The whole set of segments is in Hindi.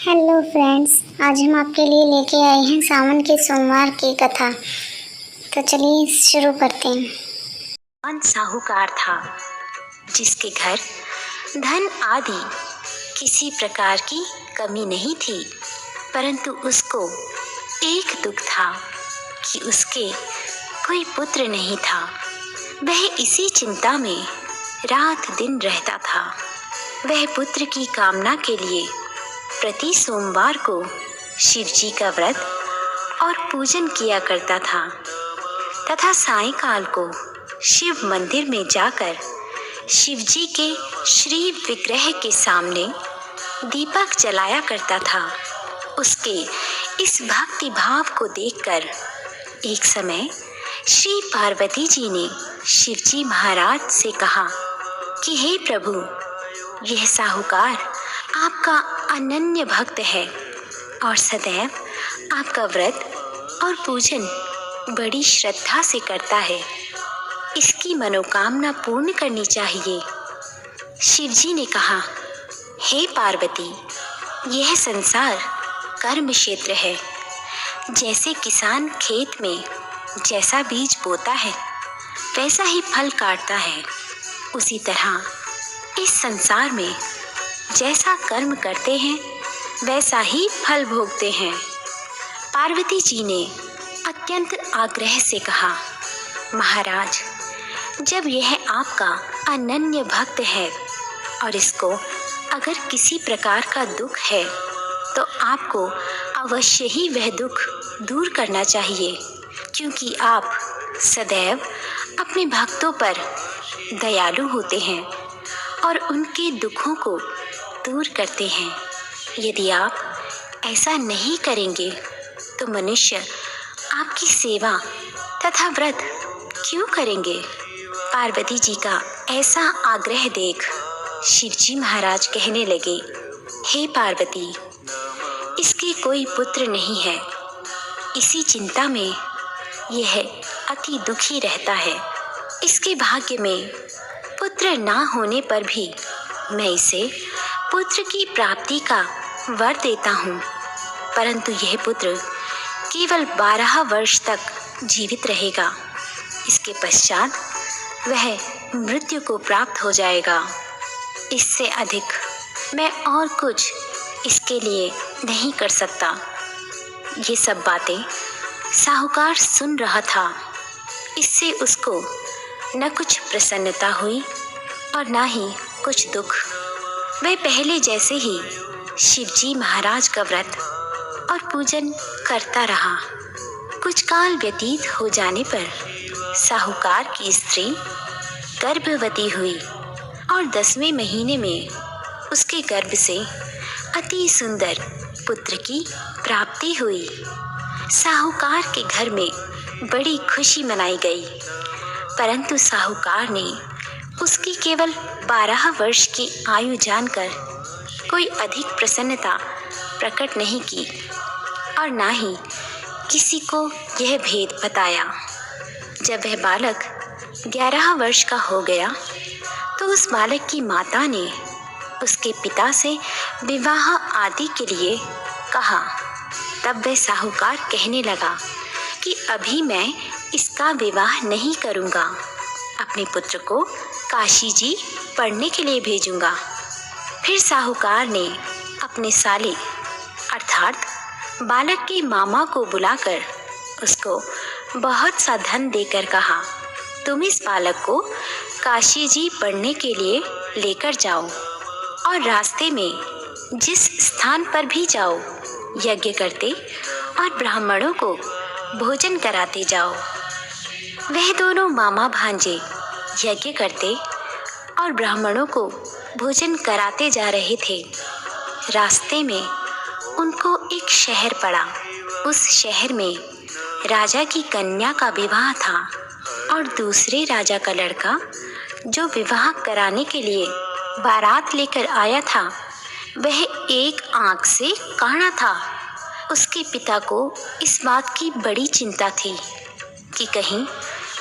हेलो फ्रेंड्स, आज हम आपके लिए लेके आए हैं सावन के सोमवार की कथा। तो चलिए शुरू करते हैं। कौन साहूकार था जिसके घर धन आदि किसी प्रकार की कमी नहीं थी, परंतु उसको एक दुख था कि उसके कोई पुत्र नहीं था। वह इसी चिंता में रात दिन रहता था। वह पुत्र की कामना के लिए प्रति सोमवार को शिव जी का व्रत और पूजन किया करता था तथा सायंकाल को शिव मंदिर में जाकर शिव जी के श्री विग्रह के सामने दीपक जलाया करता था। उसके इस भक्ति भाव को देखकर एक समय श्री पार्वती जी ने शिव जी महाराज से कहा कि हे प्रभु, यह साहूकार आपका अनन्य भक्त है और सदैव आपका व्रत और पूजन बड़ी श्रद्धा से करता है। इसकी मनोकामना पूर्ण करनी चाहिए। शिव जी ने कहा, हे पार्वती, यह संसार कर्म क्षेत्र है। जैसे किसान खेत में जैसा बीज बोता है वैसा ही फल काटता है, उसी तरह इस संसार में जैसा कर्म करते हैं वैसा ही फल भोगते हैं। पार्वती जी ने अत्यंत आग्रह से कहा, महाराज, जब यह आपका अनन्य भक्त है और इसको अगर किसी प्रकार का दुख है तो आपको अवश्य ही वह दुख दूर करना चाहिए, क्योंकि आप सदैव अपने भक्तों पर दयालु होते हैं और उनके दुखों को दूर करते हैं। यदि आप ऐसा नहीं करेंगे तो मनुष्य आपकी सेवा तथा व्रत क्यों करेंगे? पार्वती जी का ऐसा आग्रह देख शिव जी महाराज कहने लगे, हे पार्वती, इसके कोई पुत्र नहीं है। इसी चिंता में यह अति दुखी रहता है। इसके भाग्य में पुत्र ना होने पर भी मैं इसे पुत्र की प्राप्ति का वर देता हूँ, परंतु यह पुत्र केवल 12 वर्ष तक जीवित रहेगा। इसके पश्चात वह मृत्यु को प्राप्त हो जाएगा। इससे अधिक मैं और कुछ इसके लिए नहीं कर सकता। ये सब बातें साहूकार सुन रहा था। इससे उसको न कुछ प्रसन्नता हुई और न ही कुछ दुख। वह पहले जैसे ही शिव जी महाराज का व्रत और पूजन करता रहा। कुछ काल व्यतीत हो जाने पर साहूकार की स्त्री गर्भवती हुई और 10वें महीने में उसके गर्भ से अति सुंदर पुत्र की प्राप्ति हुई। साहूकार के घर में बड़ी खुशी मनाई गई, परंतु साहूकार ने उसकी केवल 12 वर्ष की आयु जानकर कोई अधिक प्रसन्नता प्रकट नहीं की और ना ही किसी को यह भेद बताया। जब वह बालक 11 वर्ष का हो गया तो उस बालक की माता ने उसके पिता से विवाह आदि के लिए कहा। तब वह साहूकार कहने लगा कि अभी मैं इसका विवाह नहीं करूँगा, अपने पुत्र को काशी जी पढ़ने के लिए भेजूँगा। फिर साहूकार ने अपने साले अर्थात बालक के मामा को बुलाकर उसको बहुत सा धन देकर कहा, तुम इस बालक को काशी जी पढ़ने के लिए लेकर जाओ और रास्ते में जिस स्थान पर भी जाओ यज्ञ करते और ब्राह्मणों को भोजन कराते जाओ। वह दोनों मामा भांजे यज्ञ करते और ब्राह्मणों को भोजन कराते जा रहे थे। रास्ते में उनको एक शहर पड़ा। उस शहर में राजा की कन्या का विवाह था और दूसरे राजा का लड़का जो विवाह कराने के लिए बारात लेकर आया था वह एक आंख से काना था। उसके पिता को इस बात की बड़ी चिंता थी कि कहीं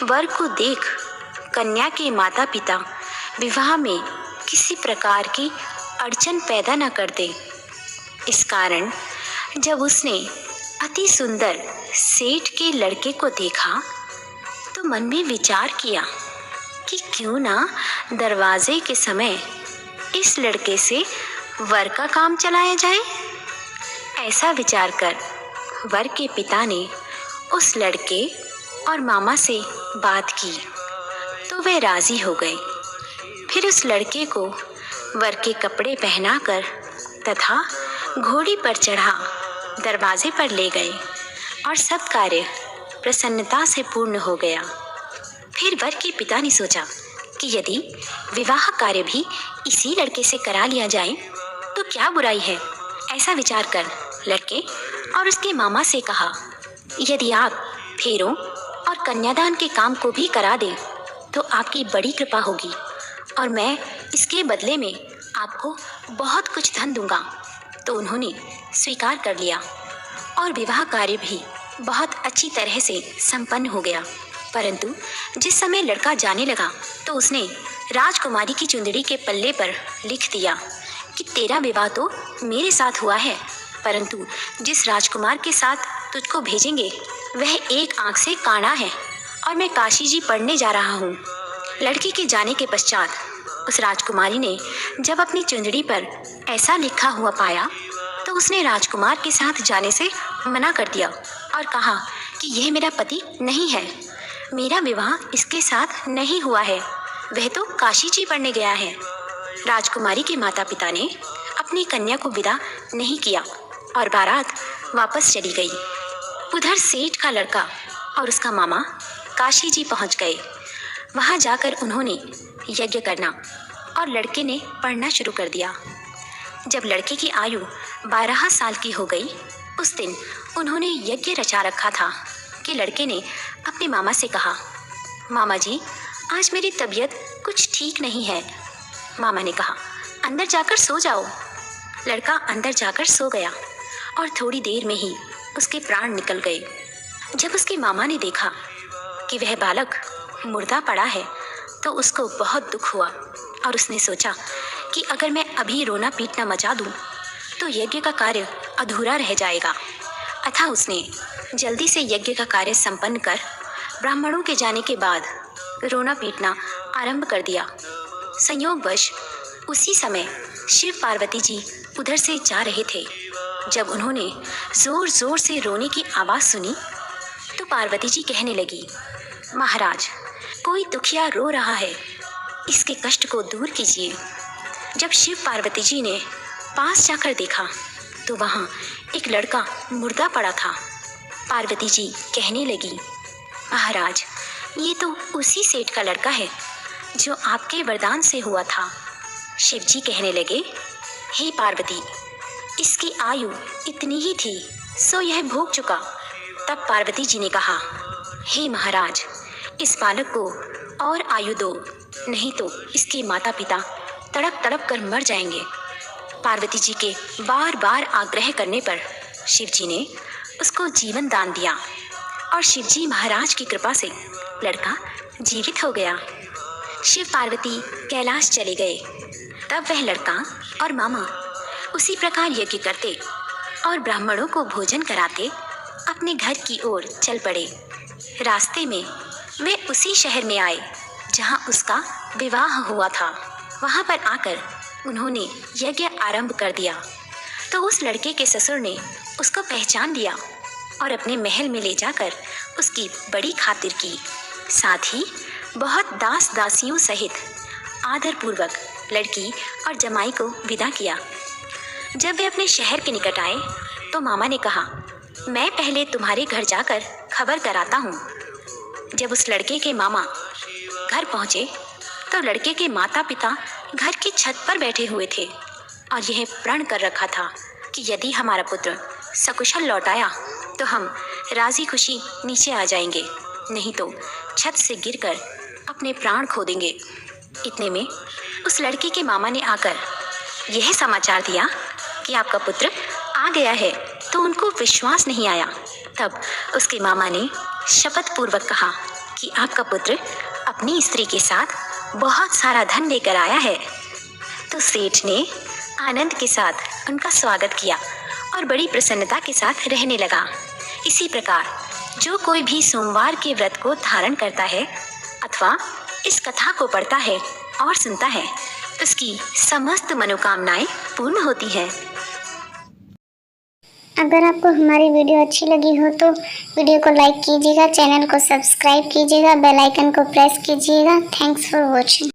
वर को देख कन्या के माता पिता विवाह में किसी प्रकार की अड़चन पैदा न कर दे। इस कारण जब उसने अति सुंदर सेठ के लड़के को देखा तो मन में विचार किया कि क्यों ना दरवाजे के समय इस लड़के से वर का काम चलाया जाए। ऐसा विचार कर वर के पिता ने उस लड़के और मामा से बात की तो वे राजी हो गए। फिर उस लड़के को वर के कपड़े पहनाकर तथा घोड़ी पर चढ़ा दरवाजे पर ले गए और सब कार्य प्रसन्नता से पूर्ण हो गया। फिर वर के पिता ने सोचा कि यदि विवाह कार्य भी इसी लड़के से करा लिया जाए तो क्या बुराई है। ऐसा विचार कर लड़के और उसके मामा से कहा, यदि आप फेरों और कन्यादान के काम को भी करा दें तो आपकी बड़ी कृपा होगी और मैं इसके बदले में आपको बहुत कुछ धन दूंगा। तो उन्होंने स्वीकार कर लिया और विवाह कार्य भी बहुत अच्छी तरह से संपन्न हो गया। परंतु जिस समय लड़का जाने लगा तो उसने राजकुमारी की चुंदड़ी के पल्ले पर लिख दिया कि तेरा विवाह तो मेरे साथ हुआ है, परंतु जिस राजकुमार के साथ तुझको भेजेंगे वह एक आंख से काना है और मैं काशी जी पढ़ने जा रहा हूँ। लड़की के जाने के पश्चात उस राजकुमारी ने जब अपनी चुंदड़ी पर ऐसा लिखा हुआ पाया तो उसने राजकुमार के साथ जाने से मना कर दिया और कहा कि यह मेरा पति नहीं है, मेरा विवाह इसके साथ नहीं हुआ है, वह तो काशी जी पढ़ने गया है। राजकुमारी के माता पिता ने अपनी कन्या को विदा नहीं किया और बारात वापस चली गई। उधर सेठ का लड़का और उसका मामा काशी जी पहुंच गए। वहां जाकर उन्होंने यज्ञ करना और लड़के ने पढ़ना शुरू कर दिया। जब लड़के की आयु 12 साल की हो गई उस दिन उन्होंने यज्ञ रचा रखा था कि लड़के ने अपने मामा से कहा, मामा जी आज मेरी तबीयत कुछ ठीक नहीं है। मामा ने कहा, अंदर जाकर सो जाओ। लड़का अंदर जाकर सो गया और थोड़ी देर में ही उसके प्राण निकल गए। जब उसके मामा ने देखा कि वह बालक मुर्दा पड़ा है तो उसको बहुत दुख हुआ और उसने सोचा कि अगर मैं अभी रोना पीटना मचा दूं तो यज्ञ का कार्य अधूरा रह जाएगा। अतः उसने जल्दी से यज्ञ का कार्य संपन्न कर ब्राह्मणों के जाने के बाद रोना पीटना आरंभ कर दिया। संयोगवश उसी समय शिव पार्वती जी उधर से जा रहे थे। जब उन्होंने जोर जोर से रोने की आवाज़ सुनी तो पार्वती जी कहने लगी, महाराज कोई दुखिया रो रहा है, इसके कष्ट को दूर कीजिए। जब शिव पार्वती जी ने पास जाकर देखा तो वहाँ एक लड़का मुर्दा पड़ा था। पार्वती जी कहने लगी, महाराज ये तो उसी सेठ का लड़का है जो आपके वरदान से हुआ था। शिव जी कहने लगे, हे पार्वती इसकी आयु इतनी ही थी सो यह भोग चुका। तब पार्वती जी ने कहा, हे महाराज इस बालक को और आयु दो, नहीं तो इसके माता पिता तड़प तड़प कर मर जाएंगे। पार्वती जी के बार बार आग्रह करने पर शिव जी ने उसको जीवन दान दिया और शिव जी महाराज की कृपा से लड़का जीवित हो गया। शिव पार्वती कैलाश चले गए। तब वह लड़का और मामा उसी प्रकार यज्ञ करते और ब्राह्मणों को भोजन कराते अपने घर की ओर चल पड़े। रास्ते में वे उसी शहर में आए जहां उसका विवाह हुआ था। वहां पर आकर उन्होंने यज्ञ आरंभ कर दिया तो उस लड़के के ससुर ने उसको पहचान लिया और अपने महल में ले जाकर उसकी बड़ी खातिर की। साथ ही बहुत दास दासियों सहित आदरपूर्वक लड़की और जमाई को विदा किया। जब वे अपने शहर के निकट आए तो मामा ने कहा, मैं पहले तुम्हारे घर जाकर खबर कराता हूँ। जब उस लड़के के मामा घर पहुँचे तो लड़के के माता पिता घर की छत पर बैठे हुए थे और यह प्रण कर रखा था कि यदि हमारा पुत्र सकुशल लौट आया तो हम राजी खुशी नीचे आ जाएंगे, नहीं तो छत से गिरकर अपने प्राण खो देंगे। इतने में उस लड़के के मामा ने आकर यह समाचार दिया कि आपका पुत्र आ गया है, तो उनको विश्वास नहीं आया। तब उसके मामा ने शपथ पूर्वक कहा कि आपका पुत्र अपनी स्त्री के साथ बहुत सारा धन लेकर आया है। तो सेठ ने आनंद के साथ उनका स्वागत किया और बड़ी प्रसन्नता के साथ रहने लगा। इसी प्रकार जो कोई भी सोमवार के व्रत को धारण करता है अथवा इस कथा को पढ़ता है और सुनता है, उसकी समस्त मनोकामनाएं पूर्ण होती हैं। अगर आपको हमारी वीडियो अच्छी लगी हो तो वीडियो को लाइक कीजिएगा, चैनल को सब्सक्राइब कीजिएगा, बेल आइकन को प्रेस कीजिएगा। Thanks for watching.